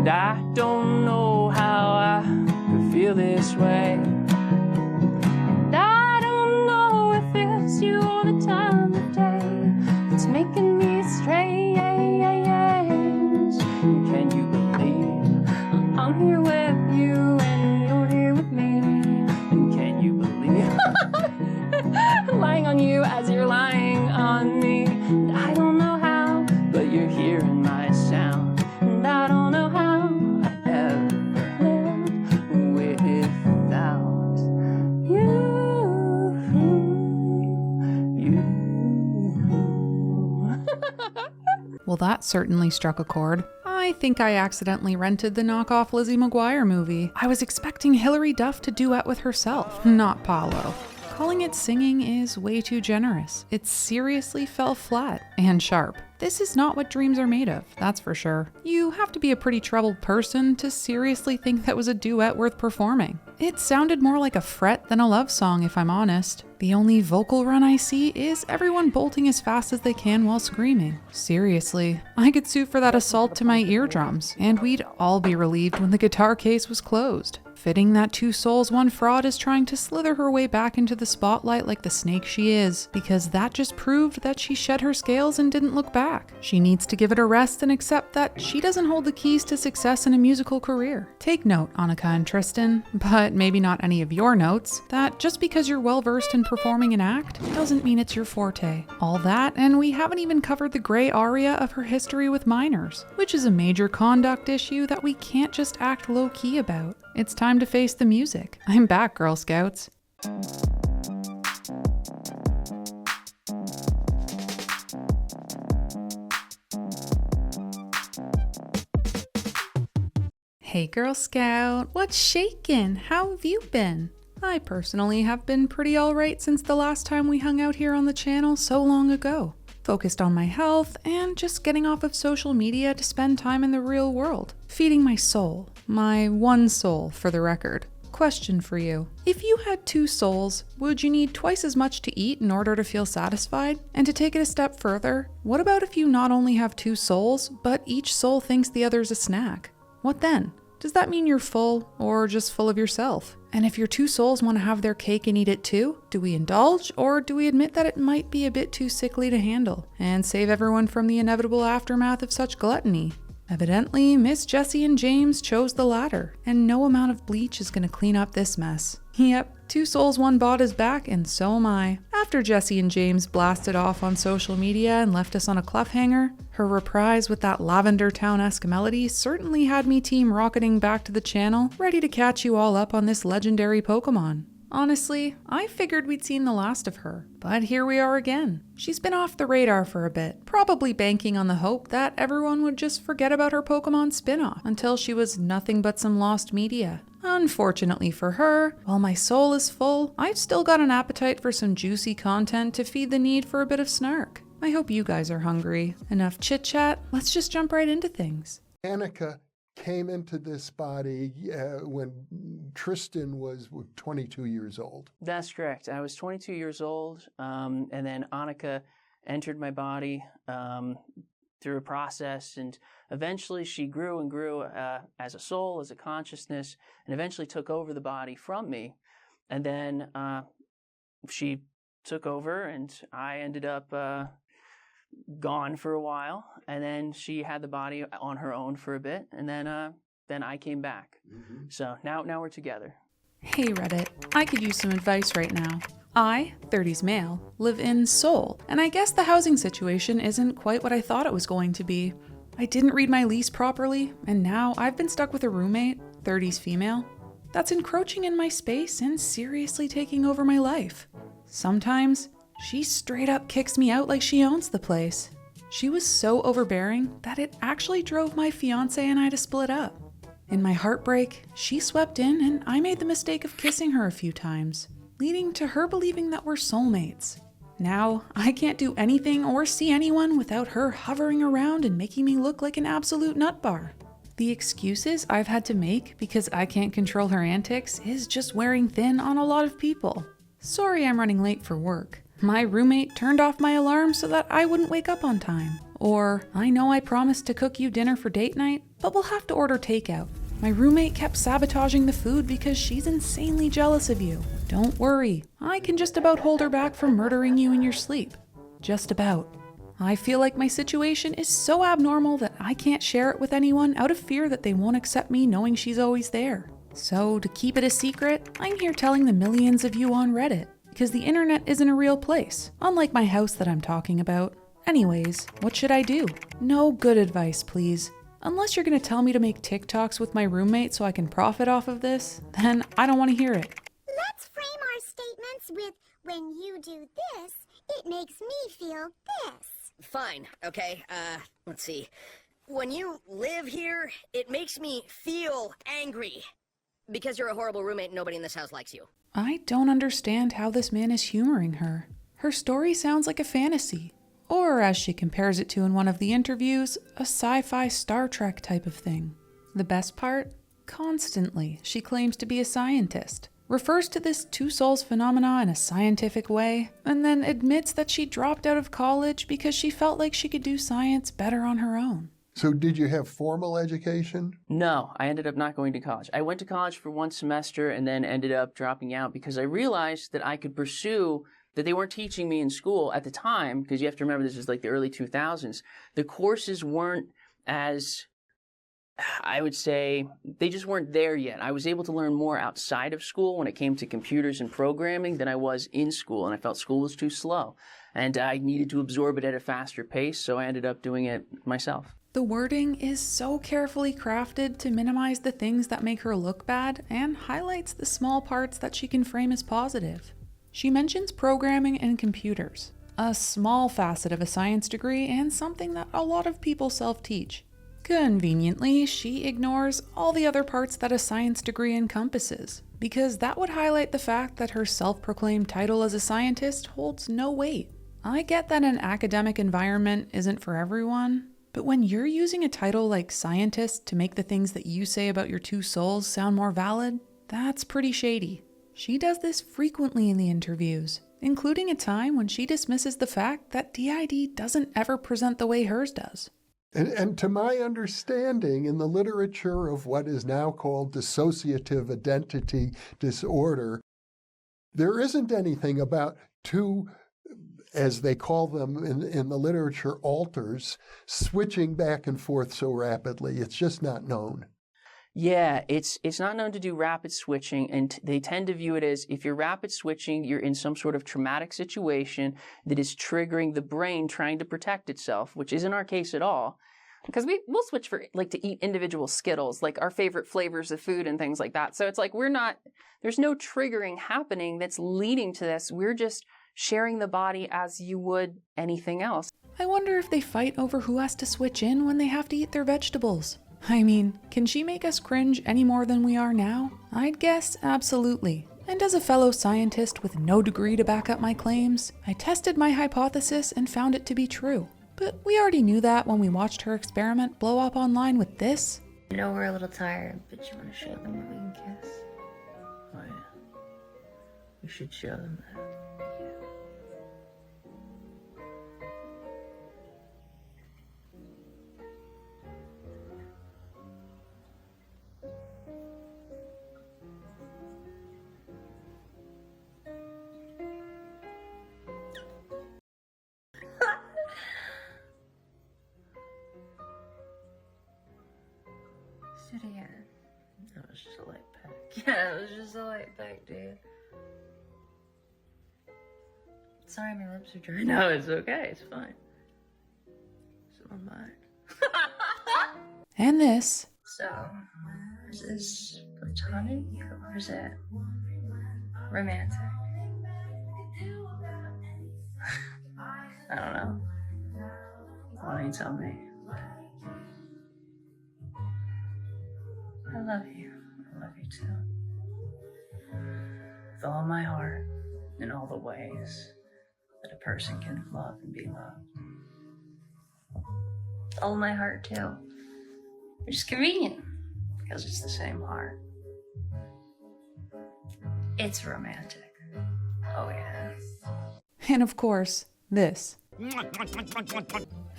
And I don't know how I could feel this way. And I don't know if it's you or the time of day that's making me strange. Can you believe I'm here with you and you're here with me? And can you believe lying on you as you're lying on me? And I don't know how, but you're hearing my sound. And I don't know how I ever live without you. Well, that certainly struck a chord. I think I accidentally rented the knockoff Lizzie McGuire movie. I was expecting Hilary Duff to duet with herself, not Paolo. Calling it singing is way too generous. It seriously fell flat and sharp. This is not what dreams are made of, that's for sure. You have to be a pretty troubled person to seriously think that was a duet worth performing. It sounded more like a fret than a love song, if I'm honest. The only vocal run I see is everyone bolting as fast as they can while screaming. Seriously, I could sue for that assault to my eardrums, and we'd all be relieved when the guitar case was closed. Fitting that Two Souls, One Fraud is trying to slither her way back into the spotlight like the snake she is, because that just proved that she shed her scales and didn't look back. She needs to give it a rest and accept that she doesn't hold the keys to success in a musical career. Take note, Annika and Tristan, but maybe not any of your notes, that just because you're well-versed in performing an act doesn't mean it's your forte. All that, and we haven't even covered the gray area of her history with minors, which is a major conduct issue that we can't just act low-key about. It's time to face the music. I'm back, Girl Scouts. Hey Girl Scout, what's shakin'? How have you been? I personally have been pretty alright since the last time we hung out here on the channel so long ago. Focused on my health and just getting off of social media to spend time in the real world. Feeding my soul. My one soul, for the record. Question for you. If you had two souls, would you need twice as much to eat in order to feel satisfied? And to take it a step further, what about if you not only have two souls, but each soul thinks the other's a snack? What then? Does that mean you're full, or just full of yourself? And if your two souls want to have their cake and eat it too, do we indulge, or do we admit that it might be a bit too sickly to handle, and save everyone from the inevitable aftermath of such gluttony? Evidently, Miss Jessie and James chose the latter, and no amount of bleach is gonna clean up this mess. Yep, TwoSoulsOneBod is back, and so am I. After Jessie and James blasted off on social media and left us on a cliffhanger, her reprise with that Lavender Town-esque melody certainly had me team rocketing back to the channel, ready to catch you all up on this legendary Pokemon. Honestly, I figured we'd seen the last of her, but here we are again. She's been off the radar for a bit, probably banking on the hope that everyone would just forget about her Pokemon spin-off until she was nothing but some lost media. Unfortunately for her, while my soul is full, I've still got an appetite for some juicy content to feed the need for a bit of snark. I hope you guys are hungry. Enough chit-chat, let's just jump right into things. Annika came into this body when Tristan was 22 years old. That's correct. I was 22 years old, and then Annika entered my body through a process, and eventually she grew and grew as a soul, as a consciousness, and eventually took over the body from me. And then she took over, and I ended up gone for a while, and then she had the body on her own for a bit, and then I came back. So now we're together. Hey Reddit, I could use some advice right now. I, 30s male, live in Seoul, and I guess the housing situation isn't quite what I thought it was going to be. I didn't read my lease properly, and now I've been stuck with a roommate, 30s female, that's encroaching in my space and seriously taking over my life. Sometimes, she straight up kicks me out like she owns the place. She was so overbearing that it actually drove my fiance and I to split up. In my heartbreak, she swept in and I made the mistake of kissing her a few times, leading to her believing that we're soulmates. Now, I can't do anything or see anyone without her hovering around and making me look like an absolute nutbar. The excuses I've had to make because I can't control her antics is just wearing thin on a lot of people. Sorry I'm running late for work. My roommate turned off my alarm so that I wouldn't wake up on time. Or, I know I promised to cook you dinner for date night, but we'll have to order takeout. My roommate kept sabotaging the food because she's insanely jealous of you. Don't worry, I can just about hold her back from murdering you in your sleep. Just about. I feel like my situation is so abnormal that I can't share it with anyone out of fear that they won't accept me knowing she's always there. So to keep it a secret, I'm here telling the millions of you on Reddit, because the internet isn't a real place, unlike my house that I'm talking about. Anyways, what should I do? No good advice, please. Unless you're gonna tell me to make TikToks with my roommate so I can profit off of this, then I don't want to hear it. Let's frame our statements with, when you do this, it makes me feel this. Fine, okay, let's see. When you live here, it makes me feel angry. Because you're a horrible roommate and nobody in this house likes you. I don't understand how this man is humoring her. Her story sounds like a fantasy. Or, as she compares it to in one of the interviews, a sci-fi Star Trek type of thing. The best part? Constantly, she claims to be a scientist, refers to this two souls phenomena in a scientific way, and then admits that she dropped out of college because she felt like she could do science better on her own. So did you have formal education? No, I ended up not going to college. I went to college for one semester and then ended up dropping out because I realized that I could pursue that they weren't teaching me in school at the time, because you have to remember this is like the early 2000s. The courses weren't as, I would say, they just weren't there yet. I was able to learn more outside of school when it came to computers and programming than I was in school, and I felt school was too slow. And I needed to absorb it at a faster pace, so I ended up doing it myself. The wording is so carefully crafted to minimize the things that make her look bad and highlights the small parts that she can frame as positive. She mentions programming and computers, a small facet of a science degree and something that a lot of people self-teach. Conveniently, she ignores all the other parts that a science degree encompasses, because that would highlight the fact that her self-proclaimed title as a scientist holds no weight. I get that an academic environment isn't for everyone, but when you're using a title like scientist to make the things that you say about your two souls sound more valid, that's pretty shady. She does this frequently in the interviews, including a time when she dismisses the fact that DID doesn't ever present the way hers does. And to my understanding, in the literature of what is now called dissociative identity disorder, there isn't anything about two, as they call them in the literature, alters, switching back and forth so rapidly. It's just not known. Yeah, it's not known to do rapid switching, and they tend to view it as if you're rapid switching, you're in some sort of traumatic situation that is triggering the brain trying to protect itself, which isn't our case at all. Because we'll switch for like to eat individual Skittles, like our favorite flavors of food and things like that. So it's like there's no triggering happening that's leading to this. We're just sharing the body as you would anything else. I wonder if they fight over who has to switch in when they have to eat their vegetables. I mean, can she make us cringe any more than we are now? I'd guess absolutely. And as a fellow scientist with no degree to back up my claims, I tested my hypothesis and found it to be true. But we already knew that when we watched her experiment blow up online with this. I know we're a little tired, but you want to show them that we can kiss? Oh yeah. We should show them that. Do it again. That was just a light peck. Yeah, it was just a light peck, dude. Sorry, my lips are dry. No, it's okay. It's fine. It's in my mind. And this. So, is this platonic or is it romantic? I don't know. Why don't you tell me? I love you. I love you too. With all my heart, in all the ways that a person can love and be loved. With all my heart too. Which is convenient, because it's the same heart. It's romantic. Oh yeah. And of course, this.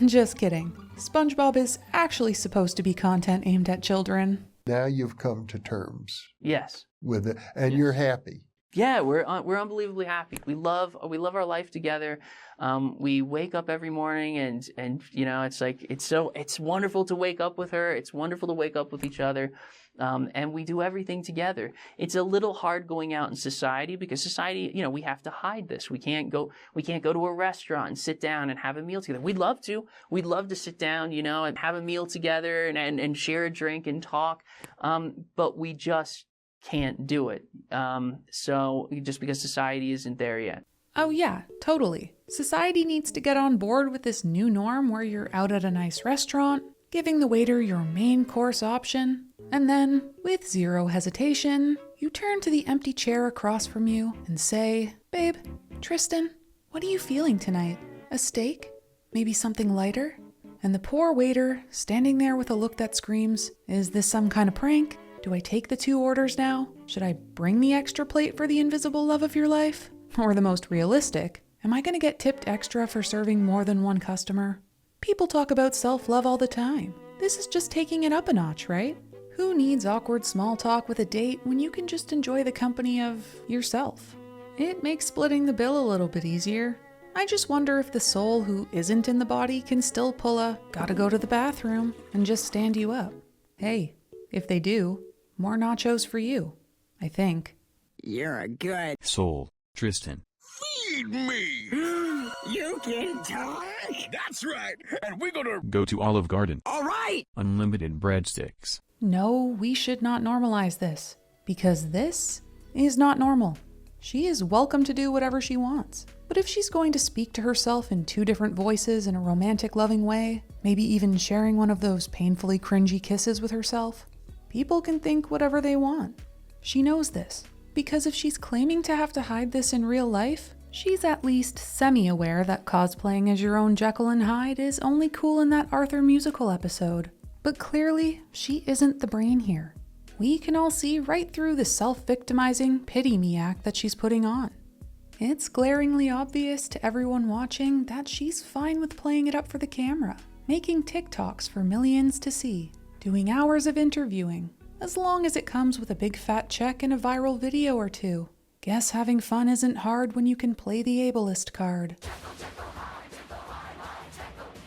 Just kidding. SpongeBob is actually supposed to be content aimed at children. Now you've come to terms Yes. with it, and Yes. you're happy. Yeah, we're unbelievably happy. We love our life together. We wake up every morning, and you know, it's wonderful to wake up with her. It's wonderful to wake up with each other, and we do everything together. It's a little hard going out in society because society, you know, we have to hide this. We can't go to a restaurant and sit down and have a meal together. We'd love to sit down, you know, and have a meal together and share a drink and talk, but we just can't do it. So just because society isn't there yet. Oh yeah, totally. Society needs to get on board with this new norm where you're out at a nice restaurant, giving the waiter your main course option, and then, with zero hesitation, you turn to the empty chair across from you and say, "Babe, Tristan, what are you feeling tonight? A steak? Maybe something lighter?" And the poor waiter, standing there with a look that screams, "Is this some kind of prank? Do I take the 2 orders now? Should I bring the extra plate for the invisible love of your life? Or the most realistic, am I going to get tipped extra for serving more than one customer?" People talk about self-love all the time. This is just taking it up a notch, right? Who needs awkward small talk with a date when you can just enjoy the company of yourself? It makes splitting the bill a little bit easier. I just wonder if the soul who isn't in the body can still pull a "gotta go to the bathroom" and just stand you up. Hey, if they do, more nachos for you, I think. You're a good soul, Tristan. Feed me! You can talk? That's right! And we're gonna Go to Olive Garden. All right! Unlimited breadsticks. No, we should not normalize this, because this is not normal. She is welcome to do whatever she wants. But if she's going to speak to herself in 2 different voices in a romantic, loving way, maybe even sharing one of those painfully cringy kisses with herself, people can think whatever they want. She knows this, because if she's claiming to have to hide this in real life, she's at least semi-aware that cosplaying as your own Jekyll and Hyde is only cool in that Arthur musical episode. But clearly, she isn't the brain here. We can all see right through the self-victimizing pity-me act that she's putting on. It's glaringly obvious to everyone watching that she's fine with playing it up for the camera, making TikToks for millions to see, doing hours of interviewing, as long as it comes with a big fat check and a viral video or 2. Guess having fun isn't hard when you can play the ableist card.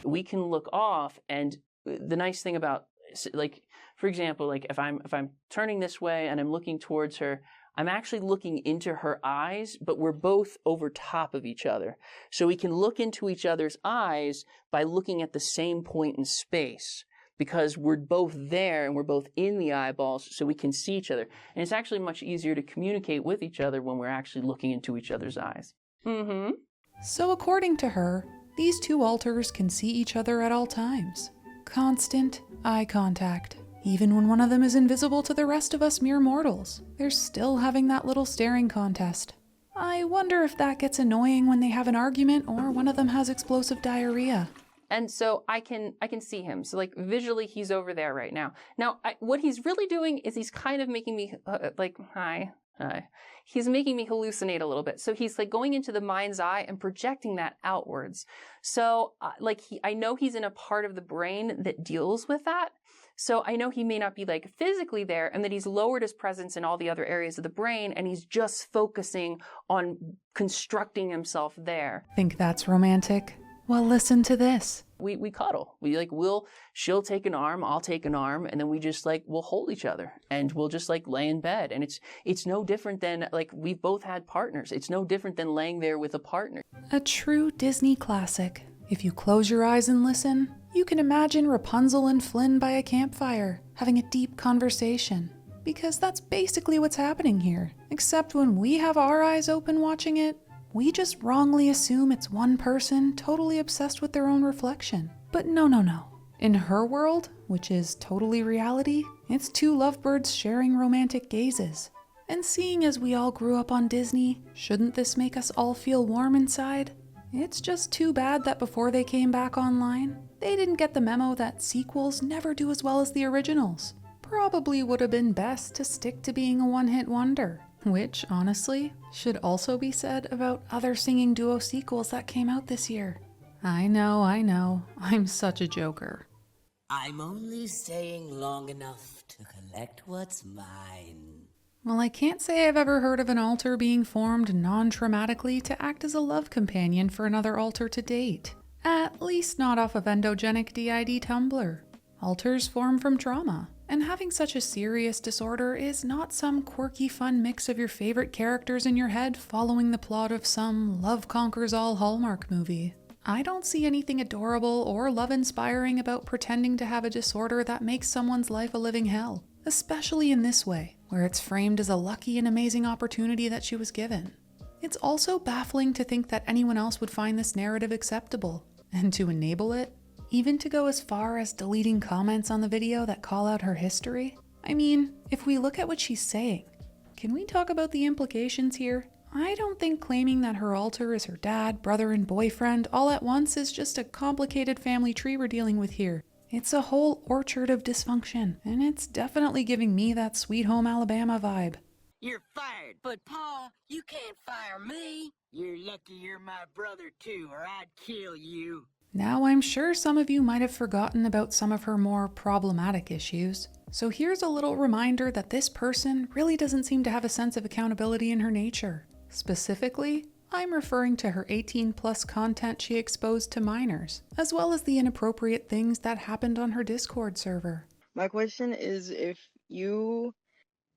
We can look off, and the nice thing about, like, for example, like if I'm turning this way and I'm looking towards her, I'm actually looking into her eyes, but we're both over top of each other. So we can look into each other's eyes by looking at the same point in space, because we're both there and we're both in the eyeballs, so we can see each other. And it's actually much easier to communicate with each other when we're actually looking into each other's eyes. So according to her, these 2 alters can see each other at all times. Constant eye contact. Even when one of them is invisible to the rest of us mere mortals, they're still having that little staring contest. I wonder if that gets annoying when they have an argument or one of them has explosive diarrhea. And so I can see him. So like visually, he's over there right now. Now, what he's really doing is he's kind of making me hi. He's making me hallucinate a little bit. So he's like going into the mind's eye and projecting that outwards. So I know he's in a part of the brain that deals with that. So I know he may not be like physically there, and that he's lowered his presence in all the other areas of the brain, and he's just focusing on constructing himself there. Think that's romantic? Well, listen to this. We cuddle. She'll take an arm, I'll take an arm, and then we'll hold each other, and we'll just lay in bed. And it's no different than we've both had partners. It's no different than laying there with a partner. A true Disney classic. If you close your eyes and listen, you can imagine Rapunzel and Flynn by a campfire, having a deep conversation. Because that's basically what's happening here. Except when we have our eyes open watching it, we just wrongly assume it's one person totally obsessed with their own reflection. But no. In her world, which is totally reality, it's 2 lovebirds sharing romantic gazes. And seeing as we all grew up on Disney, shouldn't this make us all feel warm inside? It's just too bad that before they came back online, they didn't get the memo that sequels never do as well as the originals. Probably would have been best to stick to being a one-hit wonder. Which, honestly, should also be said about other singing duo sequels that came out this year. I know. I'm such a joker. I'm only staying long enough to collect what's mine. Well, I can't say I've ever heard of an altar being formed non-traumatically to act as a love companion for another altar to date. At least not off of endogenic DID Tumblr. Altars form from trauma, and having such a serious disorder is not some quirky fun mix of your favorite characters in your head following the plot of some love conquers all Hallmark movie. I don't see anything adorable or love-inspiring about pretending to have a disorder that makes someone's life a living hell, especially in this way, where it's framed as a lucky and amazing opportunity that she was given. It's also baffling to think that anyone else would find this narrative acceptable, and to enable it, even to go as far as deleting comments on the video that call out her history. I mean, if we look at what she's saying, can we talk about the implications here? I don't think claiming that her alter is her dad, brother, and boyfriend all at once is just a complicated family tree we're dealing with here. It's a whole orchard of dysfunction, and it's definitely giving me that Sweet Home Alabama vibe. You're fired. But, Pa, you can't fire me. You're lucky you're my brother, too, or I'd kill you. Now, I'm sure some of you might have forgotten about some of her more problematic issues, so here's a little reminder that this person really doesn't seem to have a sense of accountability in her nature. Specifically, I'm referring to her 18+ content she exposed to minors, as well as the inappropriate things that happened on her Discord server. My question is, if you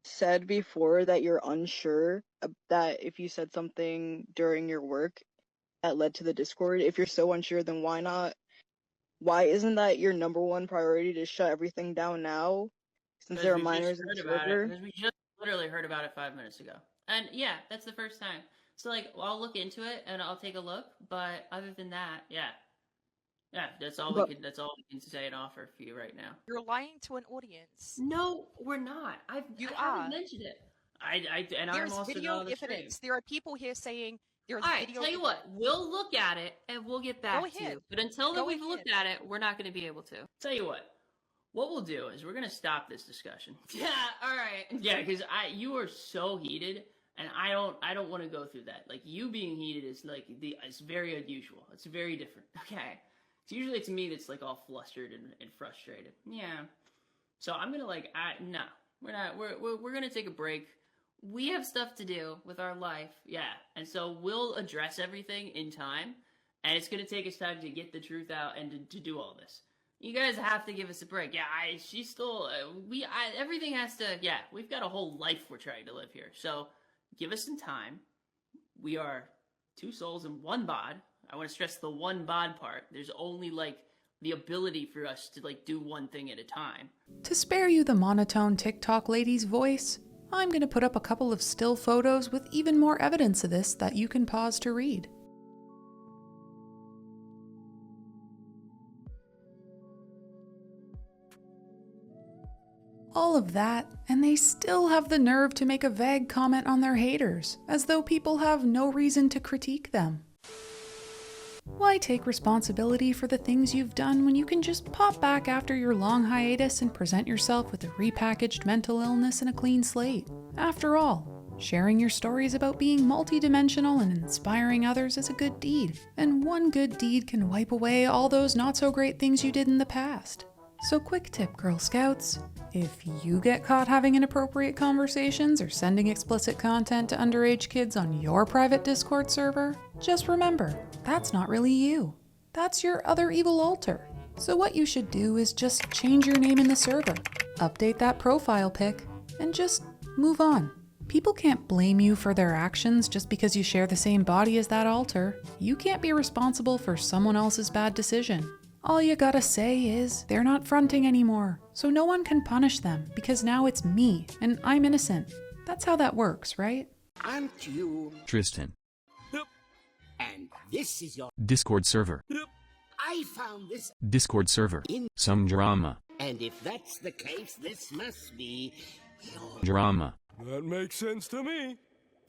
said before that you're unsure that if you said something during your work that led to the Discord, if you're so unsure, then why isn't that your number one priority to shut everything down now, since there are minors in the server? Because we just literally heard about it 5 minutes ago. And yeah, that's the first time. So like, I'll look into it and I'll take a look, but other than that, yeah, that's all we can say and offer for you right now. You're lying to an audience. No, we're not. I haven't mentioned it. There's video evidence. There are people here saying there's video. Tell you what, we'll look at it and we'll get back to you. But until we've looked at it, we're not going to be able to. Tell you what we'll do is we're going to stop this discussion. Yeah, all right. Yeah, because you are so heated. And I don't want to go through that. Like, you being heated is like it's very unusual. It's very different. Okay. It's usually it's me that's like all flustered and frustrated. Yeah. So I'm gonna no, we're not. We're gonna take a break. We have stuff to do with our life. Yeah. And so we'll address everything in time. And it's gonna take us time to get the truth out and to do all this. You guys have to give us a break. Yeah, she's still everything has to. Yeah, we've got a whole life we're trying to live here. So. Give us some time. We are 2 souls and 1 bod. I want to stress the 1 bod part. There's only the ability for us to do one thing at a time. To spare you the monotone TikTok lady's voice, I'm going to put up a couple of still photos with even more evidence of this that you can pause to read. All of that, and they still have the nerve to make a vague comment on their haters, as though people have no reason to critique them. Why take responsibility for the things you've done when you can just pop back after your long hiatus and present yourself with a repackaged mental illness and a clean slate? After all, sharing your stories about being multidimensional and inspiring others is a good deed, and one good deed can wipe away all those not-so-great things you did in the past. So quick tip, Girl Scouts. If you get caught having inappropriate conversations or sending explicit content to underage kids on your private Discord server, just remember, that's not really you. That's your other evil alter. So what you should do is just change your name in the server, update that profile pic, and just move on. People can't blame you for their actions just because you share the same body as that alter. You can't be responsible for someone else's bad decision. All you gotta say is, they're not fronting anymore, so no one can punish them, because now it's me, and I'm innocent. That's how that works, right? I'm you. Tristan. And this is your Discord server. I found this Discord server. Some drama. And if that's the case, this must be your Drama. That makes sense to me.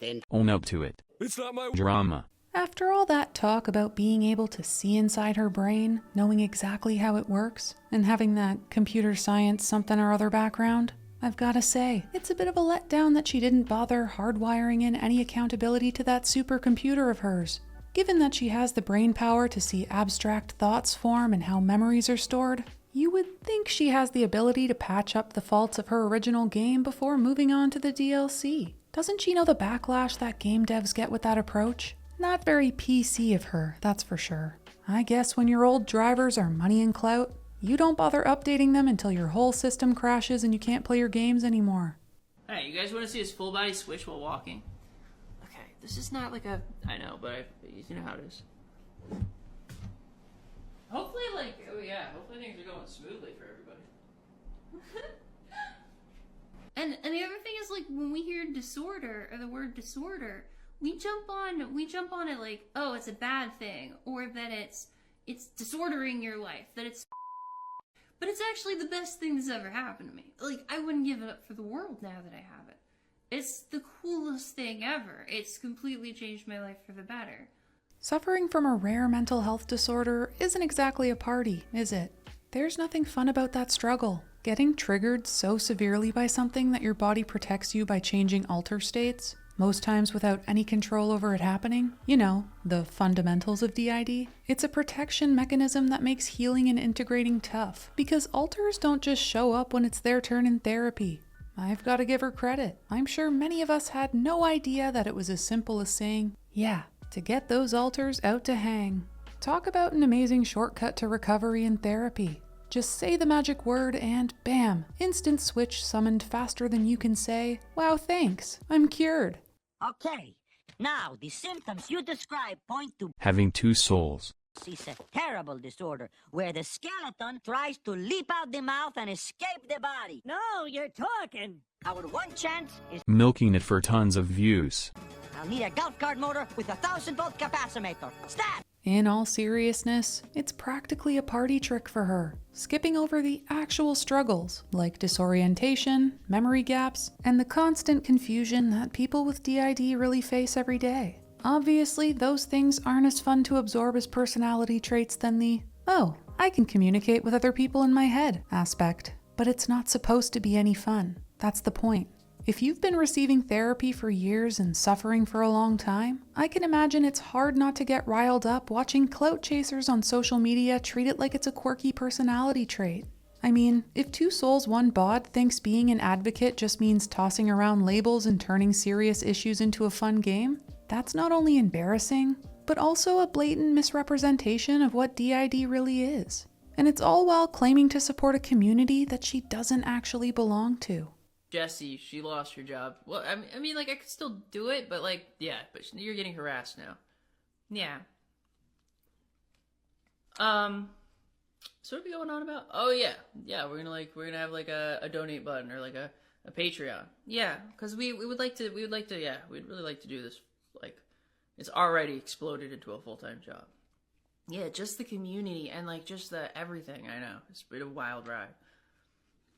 Then Own up to it. It's not my Drama. After all that talk about being able to see inside her brain, knowing exactly how it works, and having that computer science something or other background, I've gotta say, it's a bit of a letdown that she didn't bother hardwiring in any accountability to that supercomputer of hers. Given that she has the brain power to see abstract thoughts form and how memories are stored, you would think she has the ability to patch up the faults of her original game before moving on to the DLC. Doesn't she know the backlash that game devs get with that approach? Not very PC of her, that's for sure. I guess when your old drivers are money and clout, you don't bother updating them until your whole system crashes and you can't play your games anymore. Hey, you guys want to see his full body switch while walking? Okay, this is not like a... I know, but you know how it is. Hopefully, hopefully things are going smoothly for everybody. And the other thing is, like, when we hear disorder, or the word disorder, we jump on it like, oh, it's a bad thing, or that it's disordering your life, that it's... But it's actually the best thing that's ever happened to me. Like, I wouldn't give it up for the world now that I have it. It's the coolest thing ever. It's completely changed my life for the better. Suffering from a rare mental health disorder isn't exactly a party, is it? There's nothing fun about that struggle. Getting triggered so severely by something that your body protects you by changing alter states, most times without any control over it happening. You know, the fundamentals of DID. It's a protection mechanism that makes healing and integrating tough, because alters don't just show up when it's their turn in therapy. I've got to give her credit. I'm sure many of us had no idea that it was as simple as saying, yeah, to get those alters out to hang. Talk about an amazing shortcut to recovery and therapy. Just say the magic word and bam, instant switch summoned faster than you can say, wow, thanks, I'm cured. Okay, now the symptoms you describe point to having two souls. It's a terrible disorder where the skeleton tries to leap out the mouth and escape the body. No, you're talking. Our one chance is Milking it for tons of views. I'll need a golf cart motor with a 1,000-volt capacitor. Stat! In all seriousness, it's practically a party trick for her, skipping over the actual struggles, like disorientation, memory gaps, and the constant confusion that people with DID really face every day. Obviously, those things aren't as fun to absorb as personality traits than the, oh, I can communicate with other people in my head aspect. But it's not supposed to be any fun. That's the point. If you've been receiving therapy for years and suffering for a long time, I can imagine it's hard not to get riled up watching clout chasers on social media treat it like it's a quirky personality trait. I mean, if TwoSoulsOneBod thinks being an advocate just means tossing around labels and turning serious issues into a fun game, that's not only embarrassing, but also a blatant misrepresentation of what DID really is. And it's all while claiming to support a community that she doesn't actually belong to. Jessie, she lost her job. Well, I mean, like, I could still do it, but, like, yeah, but you're getting harassed now. Yeah. So what are we going on about? Oh, yeah. Yeah, we're gonna have, like, a donate button or, like, a Patreon. Yeah, because we'd really like to do this. Like, it's already exploded into a full-time job. Yeah, just the community and, like, just the everything. I know. It's been a wild ride.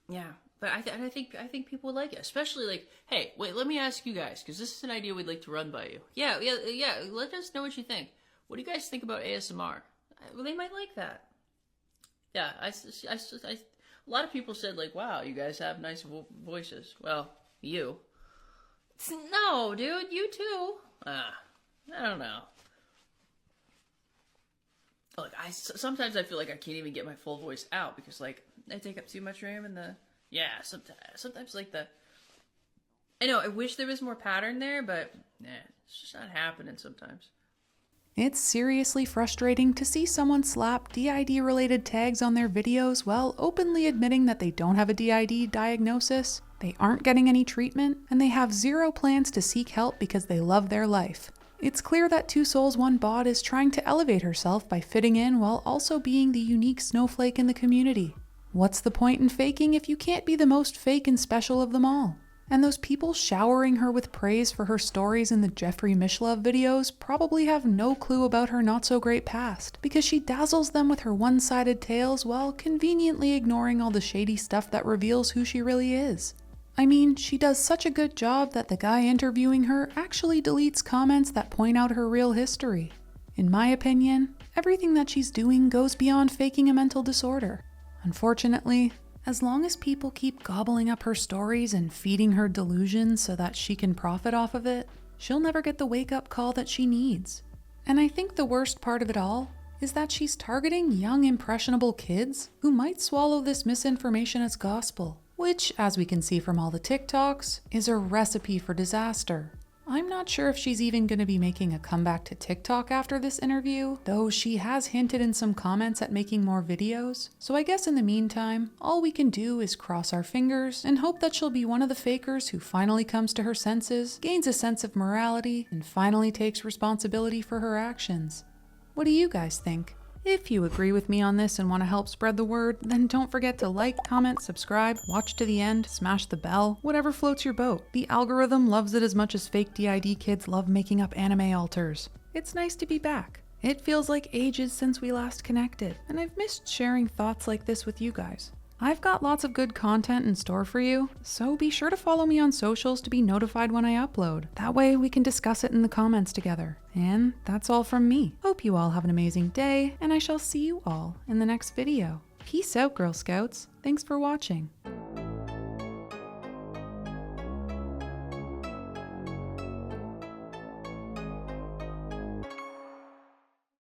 Yeah. But I think people would like it, especially like, hey, wait, let me ask you guys, because this is an idea we'd like to run by you. Yeah. Let us know what you think. What do you guys think about ASMR? Well, they might like that. Yeah, a lot of people said like, wow, you guys have nice voices. Well, you. No, dude, you too. I don't know. Look, sometimes I feel like I can't even get my full voice out because like I take up too much RAM in the. Yeah, sometimes like I know, I wish there was more pattern there, but it's just not happening sometimes. It's seriously frustrating to see someone slap DID-related tags on their videos while openly admitting that they don't have a DID diagnosis, they aren't getting any treatment, and they have zero plans to seek help because they love their life. It's clear that TwoSoulsOneBod is trying to elevate herself by fitting in while also being the unique snowflake in the community. What's the point in faking if you can't be the most fake and special of them all? And those people showering her with praise for her stories in the Jeffrey Mishlove videos probably have no clue about her not-so-great past, because she dazzles them with her one-sided tales while conveniently ignoring all the shady stuff that reveals who she really is. I mean, she does such a good job that the guy interviewing her actually deletes comments that point out her real history. In my opinion, everything that she's doing goes beyond faking a mental disorder. Unfortunately, as long as people keep gobbling up her stories and feeding her delusions so that she can profit off of it, she'll never get the wake-up call that she needs. And I think the worst part of it all is that she's targeting young, impressionable kids who might swallow this misinformation as gospel, which, as we can see from all the TikToks, is a recipe for disaster. I'm not sure if she's even going to be making a comeback to TikTok after this interview, though she has hinted in some comments at making more videos. So I guess in the meantime, all we can do is cross our fingers and hope that she'll be one of the fakers who finally comes to her senses, gains a sense of morality, and finally takes responsibility for her actions. What do you guys think? If you agree with me on this and want to help spread the word, then don't forget to like, comment, subscribe, watch to the end, smash the bell, whatever floats your boat. The algorithm loves it as much as fake DID kids love making up anime alters. It's nice to be back. It feels like ages since we last connected, and I've missed sharing thoughts like this with you guys. I've got lots of good content in store for you, so be sure to follow me on socials to be notified when I upload. That way we can discuss it in the comments together. And that's all from me. Hope you all have an amazing day, and I shall see you all in the next video. Peace out, Girl Scouts. Thanks for watching.